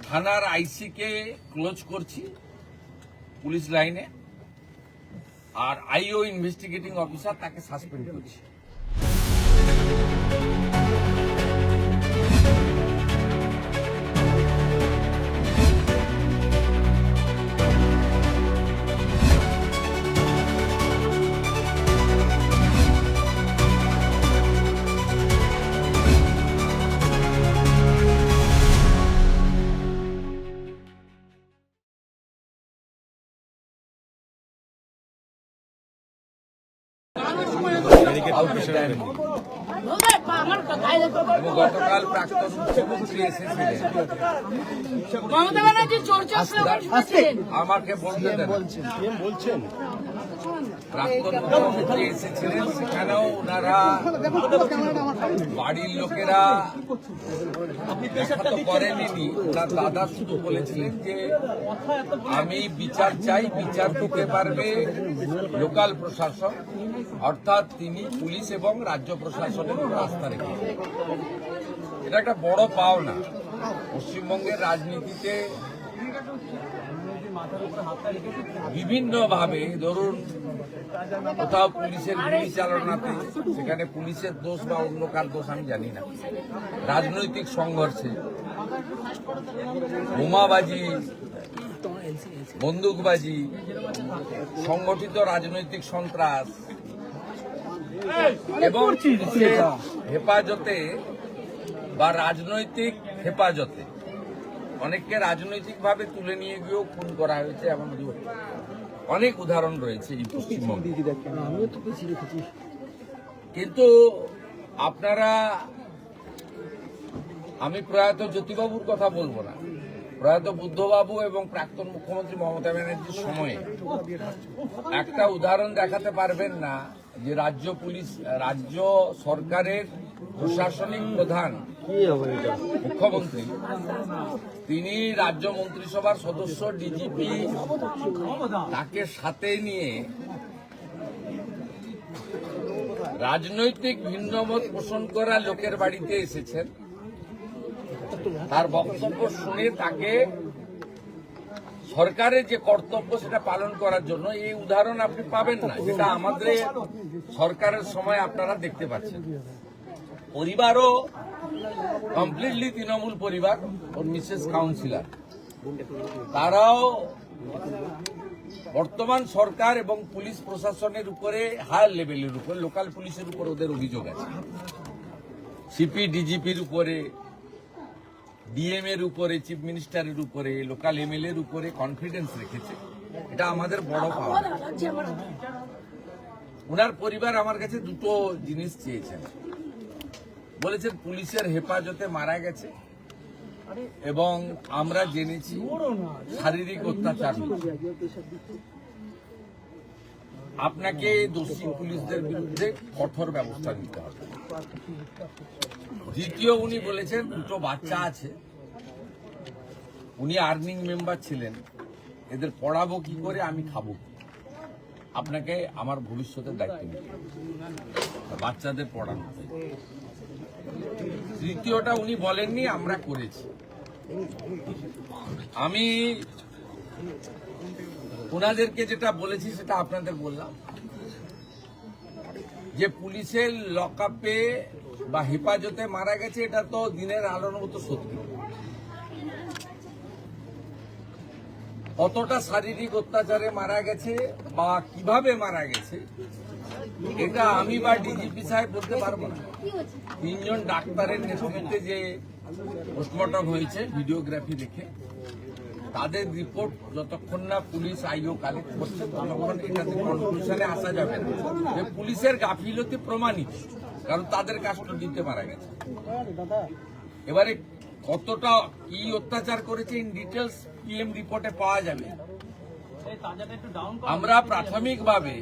থানার আইসি কে ক্লোজ করছি পুলিশ লাইনে, আর আইও ইনভেস্টিগেটিং অফিসার তাকে সাসপেন্ড করছি। গতকাল প্রাক্তন মুখ্যমন্ত্রী এসেছিলেন, আমাকে বলছেন প্রাক্তন মুখ্যমন্ত্রী এসেছিলেন, সেখানেও ওনারা বাড়ির লোকেরা দেখা তো করেনি। ওনার দাদা শুধু বলেছিলেন যে আমি বিচার চাই, বিচার দিতে পারবে লোকাল প্রশাসন, অর্থাৎ তিনি পুলিশ এবং রাজ্য প্রশাসনের উপর আস্থা রেখেছেন। এটা একটা বড় পাওনা। পশ্চিমবঙ্গের রাজনীতিতে বিভিন্নভাবে, ধরুন কোথাও পুলিশের গুলি চালনাতে, সেখানে পুলিশের দোষ বা অন্য কার দোষ আমি জানি না, রাজনৈতিক সংঘর্ষে, বোমাবাজি, বন্দুকবাজি, সংগঠিত রাজনৈতিক সন্ত্রাস এবং হেফাজতে বা রাজনৈতিক হেফাজতে অনেককে রাজনৈতিকভাবে তুলে নিয়ে গিয়েও খুন করা হয়েছে, এমন অনেক উদাহরণ রয়েছে এই পশ্চিমবঙ্গে। কিন্তু আপনারা, আমি প্রয়াত জ্যোতিবাবুর কথা বলবো না, প্রয়াত বুদ্ধবাবু এবং প্রাক্তন মুখ্যমন্ত্রী মমতা ব্যানার্জির সময়ে একটা উদাহরণ দেখাতে পারবেন না যে রাজ্য সরকারের প্রশাসনিক প্রধান মুখ্যমন্ত্রী, তিনি রাজ্য মন্ত্রিসভার সদস্য ডিজিপি তাকে সাথে নিয়ে রাজনৈতিক ভিন্নমত পোষণ করা লোকের বাড়িতে এসেছেন, তার বক্তব্য শুনে তাকে সরকারের যে কর্তব্য সেটা পালন করার জন্য, এই উদাহরণ আপনি পাবেন না, যেটা আমাদের সরকারের সময় আপনারা দেখতে পাচ্ছেন। পরিবারও কমপ্লিটলি তৃণমূল পরিবার, ওর মিসেস কাউন্সিলর, তারাও বর্তমান সরকার এবং পুলিশ প্রশাসনের উপরে, হায়ার লেভেলের উপর, লোকাল পুলিশের উপর ওদের অভিযোগ আছে, সিপি ডিজিপির উপরে, ডিএম এর উপরে, চিফ মিনিস্টারের উপরে, লোকাল এমএলএ এর উপরে কনফিডেন্স রেখেছে। এটা আমাদের বড় পাওয়া। ওনার পরিবার আমার কাছে দুটো জিনিস চেয়েছেন। বলেছেন পুলিশের হেফাজতে মারা গেছে এবং আমরা জেনেছি শারীরিক অত্যাচার। আপনাকে দোষী পুলিশদের বিরুদ্ধে কঠোর ব্যবস্থা নিতে হবে। দ্বিতীয়, উনি বলেছেন দুটো বাচ্চা আছে, উনি আর্নিং মেম্বার ছিলেন, এদের পড়াবো কি করে, আমি খাবো, আপনাকে আমার ভবিষ্যতের দায়িত্ব নিতে হবে, বাচ্চাদের পড়ানো। তৃতীয়টা উনি বলেননি, আমরা করেছি। আমি ওনাদেরকে যেটা বলেছি সেটা আপনাদের বললাম, যে পুলিশের লকআপে বা হেফাজতে মারা গেছে, এটা তো দিনের আলোর মতো সত্যি। কতটা শারীরিক অত্যাচারে মারা গেছে বা কিভাবে মারা গেছে, এটা আমি বা ডিজিপি সাহেব বলতে পারবো না। তিনজন ডাক্তারের নেতৃত্বে যে পোস্টমর্টম হয়েছে ভিডিওগ্রাফি দেখে, তাদের রিপোর্ট যতক্ষণ না পুলিশ আইও কালেক্ট করছে ততক্ষণ এটাতে কনক্লুশনে আসা যাবে না যে পুলিশের গাফিলতি প্রমাণিত, কারণ তাদের কাস্টডিতে মারা গেছে। এবারে কতটা কি অত্যাচার করেছে ইন ডিটেলস পিএম রিপোর্টে পাওয়া যাবে। আমরা প্রাথমিকভাবে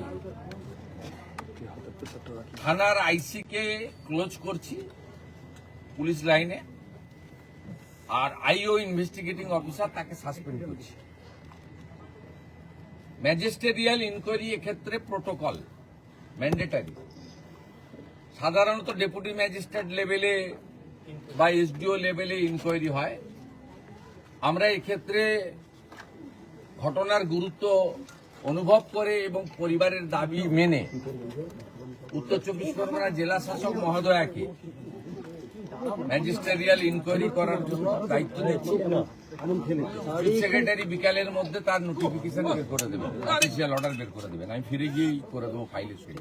থানার আইসি কে ক্লোজ করছি পুলিশ লাইনে, আর আইও ইনভেস্টিগেটিং অফিসার তাকে সাসপেন্ড করছি। ম্যাজিস্টেরিয়াল ইনকোয়ারি এক্ষেত্রে প্রোটোকল ম্যান্ডেটারি। সাধারণত ডেপুটি ম্যাজিস্ট্রেট লেভেলে বা এসডিও লেভেলে ইনকোয়ারি হয়, আমরা এক্ষেত্রে ঘটনার গুরুত্ব অনুভব করে এবং পরিবারের দাবি মেনে উত্তর 24 পরগনা জেলা শাসক মহোদয়াকে ম্যাজিস্ট্রিয়াল ইনকোয়ারি করার জন্য দায়িত্ব দিচ্ছি। চিফ সেক্রেটারি বিকালের মধ্যে তার নোটিফিকেশন বের করে দেবেন, অফিসিয়াল অর্ডার বের করে দেবেন। আমি ফিরে গিয়েই করে দেবো ফাইলে সই।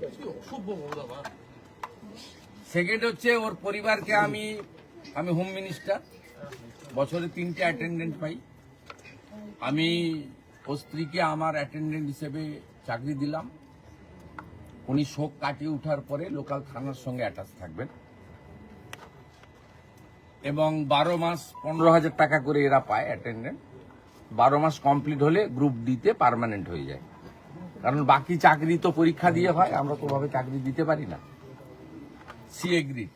সেকেন্ড হচ্ছে ওর পরিবারকে আমি হোম মিনিস্টার, বছরে 3টে অ্যাটেন্ডেন্ট পাই। আমি ওর স্ত্রীকে আমার অ্যাটেন্ডেন্ট হিসেবে চাকরি দিলাম। উনি শোক কাটিয়ে ওঠার পরে লোকাল থানার সঙ্গে অ্যাটাচ থাকবেন এবং 12 মাস 15,000 টাকা করে এরা পায় অ্যাটেন্ডেন্ট। 12 মাস কমপ্লিট হলে গ্রুপ ডিতে পার্মানেন্ট হয়ে যায়, কারণ বাকি চাকরি তো পরীক্ষা দিয়ে হয়, আমরা তো ভাবে চাকরি দিতে পারি না। C agreed.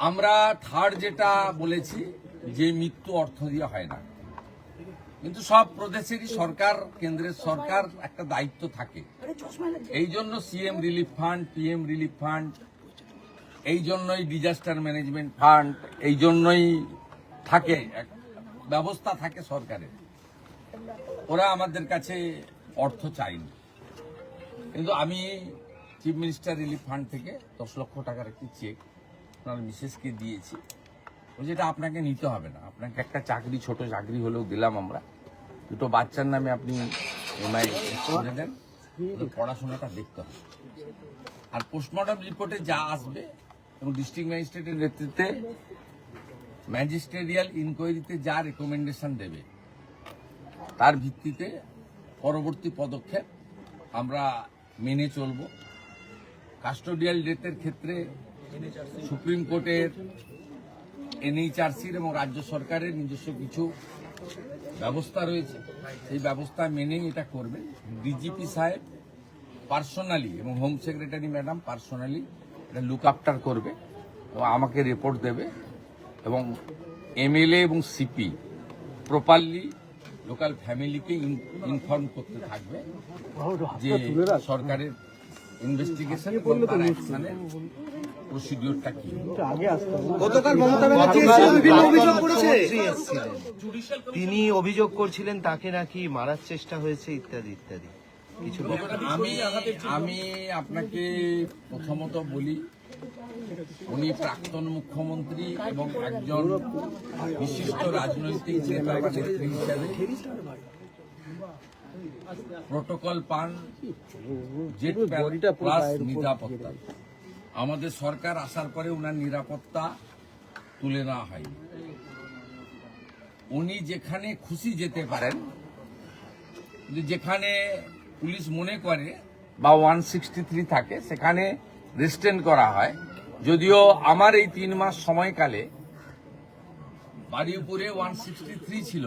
আমরা থার্ড যেটা বলেছি যে মৃত্যু অর্থ দিয়ে হয় না, কিন্তু সব প্রদেশেরই সরকার, কেন্দ্রের সরকার একটা দায়িত্ব থাকে। এই জন্য CM relief fund, PM relief fund, এই জন্যই ডিজাস্টার ম্যানেজমেন্ট ফান্ড, এই জন্যই থাকে, ব্যবস্থা থাকে সরকারের। ওরা আমাদের কাছে অর্থ চাইনি, কিন্তু আমি চিফ মিনিস্টার রিলিফ ফান্ড থেকে 10 লক্ষ টাকার একটি চেক আপনার মিসেসকে দিয়েছি। যেটা আপনাকে নিতে হবে না, আপনাকে একটা চাকরি, ছোট চাকরি হলেও দিলাম আমরা। 2টো বাচ্চার নামে আপনি এমআই করে দেন, পড়াশোনাটা দেখতে হবে। আর পোস্টমর্টম রিপোর্টে যা আসবে এবং ডিস্ট্রিক্ট ম্যাজিস্ট্রেটের নেতৃত্বে ম্যাজিস্ট্রিয়াল ইনকোয়ারিতে যা রেকমেন্ডেশন দেবে তার ভিত্তিতে পরবর্তী পদক্ষেপ আমরা মেনে চলব। কাস্টোডিয়াল ডেথের ক্ষেত্রে সুপ্রিম কোর্টের, এনএইচআরসির এবং রাজ্য সরকারের নিজস্ব কিছু ব্যবস্থা রয়েছে, সেই ব্যবস্থা মেনেই এটা করবে। ডিজিপি সাহেব পার্সোনালি এবং হোম সেক্রেটারি ম্যাডাম পার্সোনালি এটা লুক আফটার করবে এবং আমাকে রিপোর্ট দেবে, এবং এমএলএ এবং সিপি প্রপারলি লোকাল ফ্যামিলিকে ইনফর্ম করতে থাকবে যে সরকারের ইনভেস্টিগেশন এবং তার অ্যাকশনের প্রসিডিওরটা কি। গতকাল মমতা ব্যানার্জি বিভিন্ন অভিযোগ করেছে, তিনি অভিযোগ করছিলেন তাকে নাকি মারার চেষ্টা হয়েছে ইত্যাদি ইত্যাদি কিছু। আমি আপনাকে প্রথমত বলি, উনি প্রাক্তন মুখ্যমন্ত্রী এবং একজন বিশিষ্ট রাজনৈতিক নেতা বা নেত্রী হিসেবে প্রোটোকল পান, জেট প্লাস নিরাপত্তা। আমাদের সরকার আসার পরে উনার নিরাপত্তা তুলে নেওয়া হয়নি। উনি যেখানে খুশি যেতে পারেন, যেখানে পুলিশ মনে করে বা 163 থাকে সেখানে রেস্টেন করা হয়। যদিও আমার এই 3 মাস সময়কালে বাড়িপুরে 163 ছিল,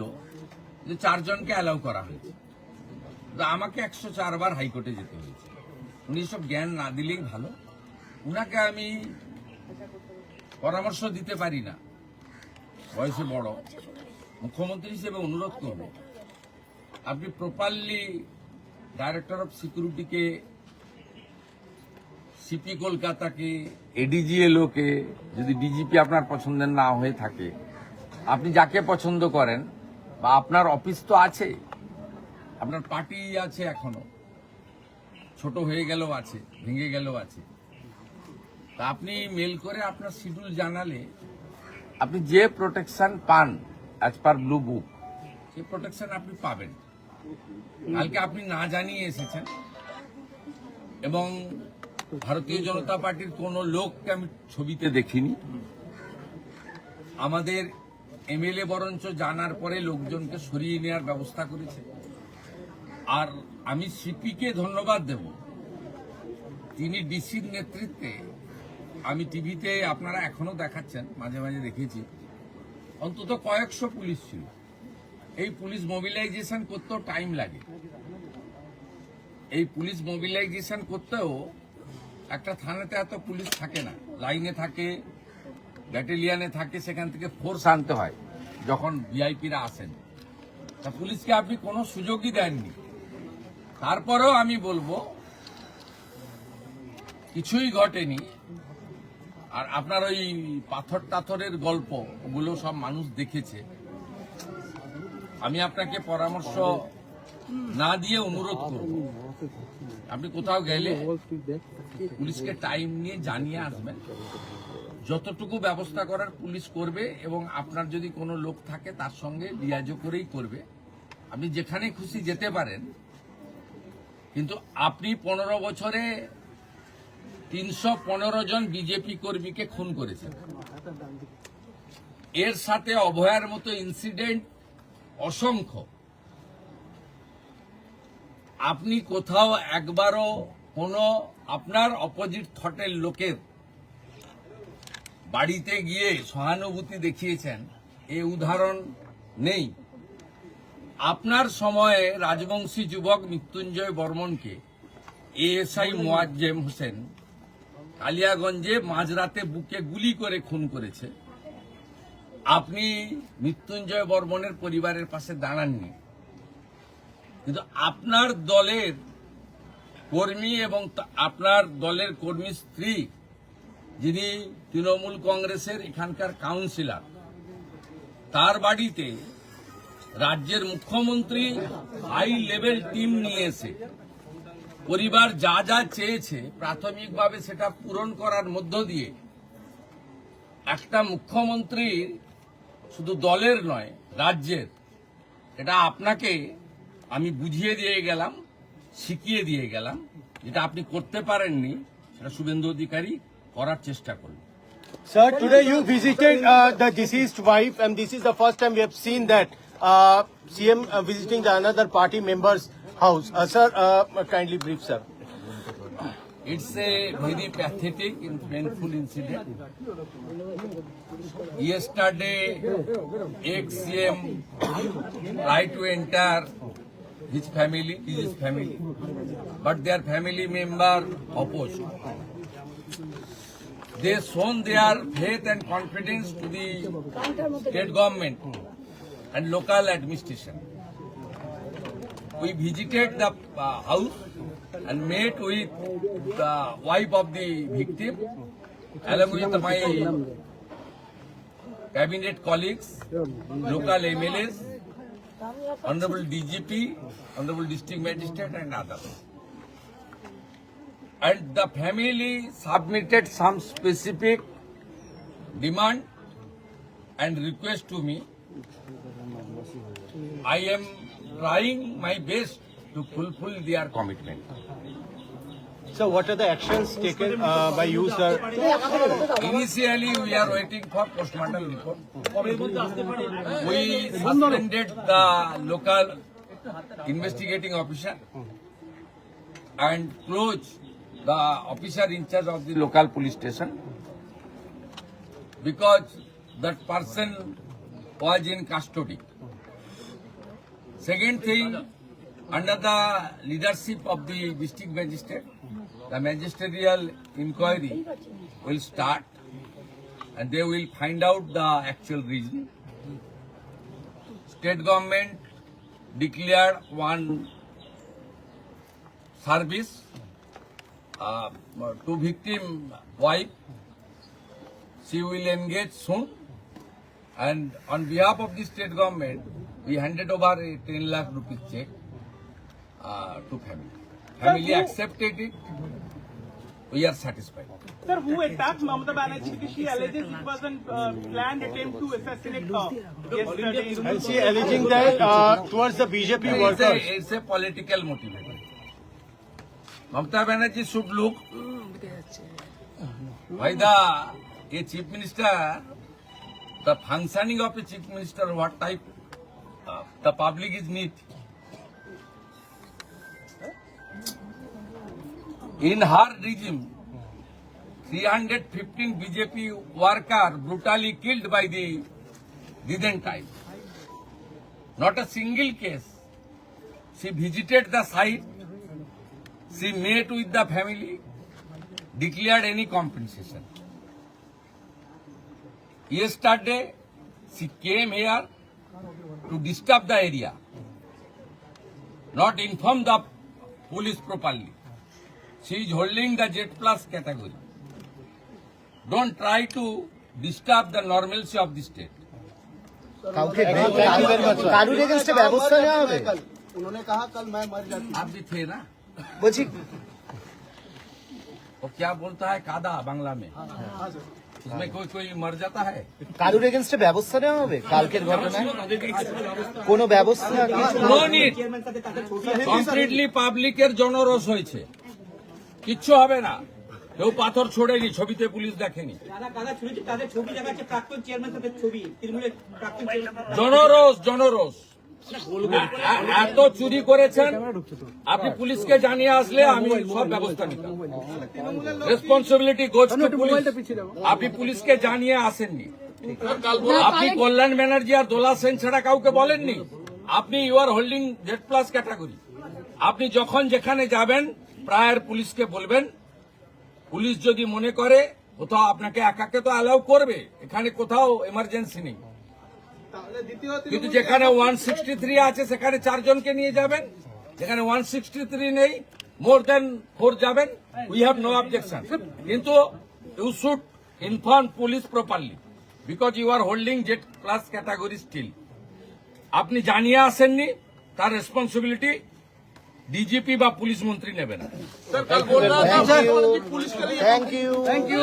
যে 4 জনকে অ্যালাউ করা হয়েছে, আমাকে 104 বার হাইকোর্টে যেতে হয়েছে। উনি সব জ্ঞান না দিলেই ভালো। উনাকে আমি পরামর্শ দিতে পারি না, বয়সে বড়, মুখ্যমন্ত্রী হিসেবে অনুরোধ করব, আপনি প্রপারলি ডাইরেক্টর অফ সিকিউরিটিকে, সিপি কলকাতাকে, এডিজিএলওকে, যদি ডিজিপি আপনার পছন্দের না হয়ে থাকে, আপনি যাকে পছন্দ করেন, বা আপনার অফিস তো আছে, আপনার পার্টি আছে, এখনো ছোট হয়ে গেলেও আছে, ভেঙে গেলেও আছে, তা আপনি মেল করে আপনার শিডিউল জানালে আপনি যে প্রোটেকশন পান অ্যাজ পার ব্লু বুক, সেই প্রোটেকশন আপনি পাবেন। কালকে আপনি না জানিয়ে এসেছেন এবং ভারতীয় জনতা পার্টির কোন লোককে আমি ছবিতে দেখিনি। আমাদের এমএলএ বরঞ্চ জানার পরে লোকজনকে সরিয়ে নেওয়ার ব্যবস্থা করেছে। আর আমি সিপিকে ধন্যবাদ দেব, তিনি ডিসির নেতৃত্বে, আমি টিভিতে আপনারা এখনো দেখাচ্ছেন, মাঝে মাঝে দেখেছি, অন্তত কয়েকশো পুলিশ ছিল। এই পুলিশ মোবিলাইজেশন করতেও টাইম লাগে। এই পুলিশ মোবিলাইজেশন করতেও একটা থানাতে এত পুলিশ থাকে না, লাইনে থাকে, ব্যাটালিয়ানে থাকে, সেখান থেকে ফোর্স আনতে হয় যখন ভিআইপিরা আসেন। তা পুলিশকে আপনি কোনো সুযোগই দেননি। তারপরেও আমি বলবো কিছুই ঘটেনি। আর আপনার ওই পাথর টাথরের গল্প ওগুলো সব মানুষ দেখেছে। আমি আপনাকে পরামর্শ না দিয়ে অনুরোধ করব, আপনি কোথাও গেলে পুলিশকে টাইম নিয়ে জানিয়ে আসবেন। যতটুকু ব্যবস্থা করার পুলিশ করবে, এবং আপনার যদি কোনো লোক থাকে তার সঙ্গে লিয়াজো করেই করবে। আপনি যেখানে খুশি যেতে পারেন, কিন্তু আপনি 15 বছরে 315 জন বিজেপি কর্মীকে খুন করেছেন। এর সাথে অভয়ার মতো ইনসিডেন্ট অসংখ্য। আপনি কোথাও একবারও কোনো আপনার অপোজিট থটের লোকের বাড়িতে গিয়ে সহানুভূতি দেখিয়েছেন এ উদাহরণ নেই। আপনার সময়ে রাজবংশী যুবক মৃত্যুঞ্জয় বর্মনকে এএসআই মোয়াজ্জেম হোসেন কালিয়াগঞ্জে মাঝরাতে বুকে গুলি করে খুন করেছে। আপনি মৃত্যুঞ্জয় বর্মনের পরিবারের পাশে দাঁড়াননি, কিন্তু আপনার দলের কর্মী এবং আপনার দলের কর্মী স্ত্রী, যিনি তৃণমূল কংগ্রেসের এখানকার কাউন্সিলর, তার বাড়িতে রাজ্যের মুখ্যমন্ত্রী হাই লেভেল টিম নিয়ে এসে পরিবার যা যা চেয়েছে প্রাথমিকভাবে সেটা পূরণ করার মধ্য দিয়ে একটা মুখ্যমন্ত্রী শুধু দলের নয়, রাজ্যের, এটা আপনাকে আমি বুঝিয়ে দিয়ে গেলাম, শিখিয়ে দিয়ে গেলাম। যেটা আপনি করতে পারেননি সেটা শুভেন্দু অধিকারী করার চেষ্টা করুন। Sir, today you visited the deceased wife, and this is the first time we have seen that CM visiting the another party member's house. Sir, kindly brief, sir. It's a very pathetic and painful incident. Yesterday, ex-CM tried to enter his family, but their family member opposed. They shown their faith and confidence to the state government and local administration. We visited the house and met with the wife of the victim, along with my cabinet colleagues, local MLAs, Honorable DGP, Honorable District Magistrate and others. And the family submitted some specific demand and request to me. I am trying my best to fulfill their commitment. So, what are the actions taken by you, sir? Initially, we are waiting for postmortem report. We suspended the local investigating officer and closed the officer in charge of the local police station because that person was in custody. Second thing, under the leadership of the district magistrate, the magisterial inquiry will start and they will find out the actual reason. State government declared one service to victim wife. She will engage soon, and on behalf of the state government, we handed over a 10 lakh rupees check to family. Family accepted it. We are satisfied. Sir, who attacked Mamata Banerjee? She alleges it was a planned attempt to assassinate her yesterday. And she alleging that towards the BJP workers. It's a political motivation. Mamata Banerjee should look by the chief minister, the functioning of a chief minister, what type the public is need. In her regime, 315 BJP workers brutally killed by the Didentine. Not a single case. She visited the site, she met with the family, declared any compensation. Yesterday, she came here to disturb the area, not inform the police properly. She is holding the Z+ category. Don't try to disturb the normalcy of the state. কাউকে কারুর এগেনস্টে ব্যবস্থা নেওয়া হবে आप भी थे ना? বলছি वो क्या बोलता है कादा बांग्ला में? उसमें कोई मर जाता है? কারুর এগেনস্টে ব্যবস্থা নেওয়া হবে কালকের ঘটনায় কোনো ব্যবস্থা কিছু No need. কমপ্লিটলি পাবলিকের জনরোষ হয়েছে, কিচ্ছু হবে না। কেউ পাথর ছোড়েনি, ছবিতে পুলিশ দেখেনি। জনরোষ এত চুরি করেছেন, আপনি পুলিশকে জানিয়ে আসলে আমি সব ব্যবস্থা নিতাম। Responsibility goes to police. আপনি পুলিশকে জানিয়ে আসেননি, আপনি কল্যাণ ব্যানার্জি আর দোলা সেন ছাড়া কাউকে বলেননি। আপনি you are holding Z+ category. আপনি যখন যেখানে যাবেন প্রায়ের পুলিশকে বলবেন, পুলিশ যদি মনে করে কোথাও আপনাকে একাকে তো অ্যালাউ করবে, এখানে কোথাও এমার্জেন্সি নেই, কিন্তু যেখানে 163 আছে সেখানে 4 জনকে নিয়ে যাবেন, যেখানে 163 নেই মোর দেন 4 যাবেন, উই হ্যাভ নো অবজেকশন। কিন্তু you should inform police properly because you are holding Z+ category still. আপনি জানিয়ে আসেননি, তার রেসপন্সিবিলিটি ডিজিপি বা পুলিশ মন্ত্রী নেবেন। থ্যাংক ইউ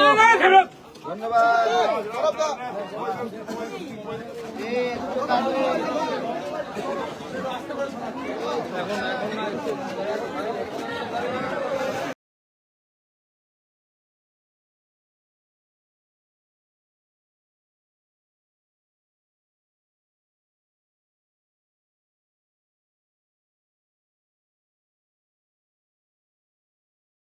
ধন্যবাদ।